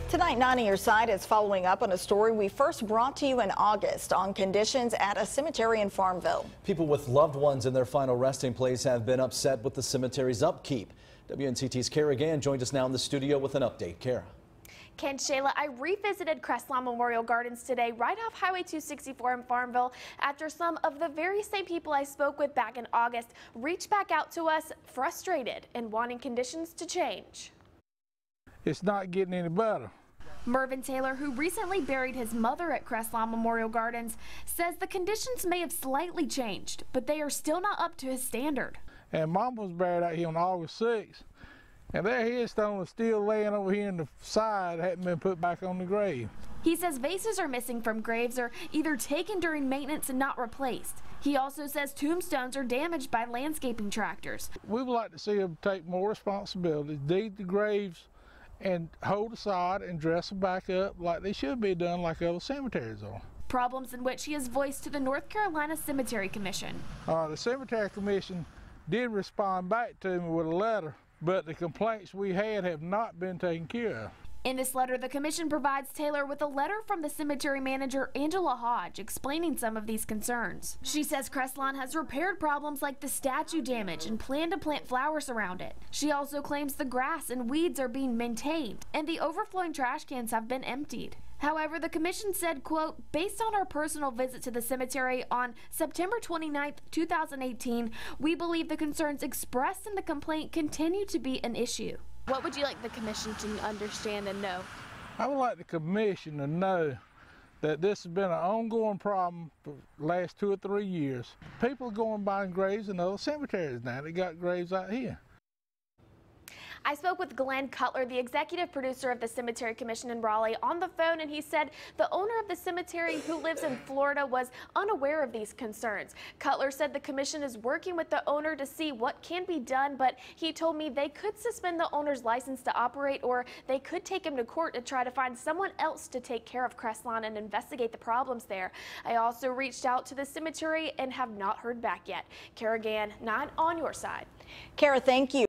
Tonight, 9 on your side is following up on a story we first brought to you in August on conditions at a cemetery in Farmville. People with loved ones in their final resting place have been upset with the cemetery's upkeep. WNCT's Kara Gann joined us now in the studio with an update. Kara. Ken, Shayla, I revisited Crestlawn Memorial Gardens today right off Highway 264 in Farmville after some of the very same people I spoke with back in August reached back out to us frustrated and wanting conditions to change. It's not getting any better. Mervyn Taylor, who recently buried his mother at Crestlawn Memorial Gardens, says the conditions may have slightly changed, but they are still not up to his standard. And Mom was buried out here on August 6th, and their headstone was still laying over here in the side, hadn't been put back on the grave. He says vases are missing from graves or either taken during maintenance and not replaced. He also says tombstones are damaged by landscaping tractors. We would like to see them take more responsibility, deed the graves, and hold aside and dress them back up like they should be done, like other cemeteries are. Problems in which he has voiced to the North Carolina Cemetery Commission. The Cemetery Commission did respond back to me with a letter, but the complaints we had have not been taken care of. In this letter, the commission provides Taylor with a letter from the cemetery manager, Angela Hodge, explaining some of these concerns. She says Crestlawn has repaired problems like the statue damage and planned to plant flowers around it. She also claims the grass and weeds are being maintained and the overflowing trash cans have been emptied. However, the commission said, quote, based on our personal visit to the cemetery on September 29, 2018, we believe the concerns expressed in the complaint continue to be an issue. What would you like the commission to understand and know? I would like the commission to know that this has been an ongoing problem for the last 2 or 3 years. People are going buying graves in other cemeteries now. They got graves out here. I spoke with Glenn Cutler, the executive producer of the Cemetery Commission in Raleigh, on the phone, and he said the owner of the cemetery, who lives in Florida, was unaware of these concerns. Cutler said the commission is working with the owner to see what can be done, but he told me they could suspend the owner's license to operate, or they could take him to court to try to find someone else to take care of Crestlawn and investigate the problems there. I also reached out to the cemetery and have not heard back yet. Kara Gann, 9 on your side. Kara, thank you.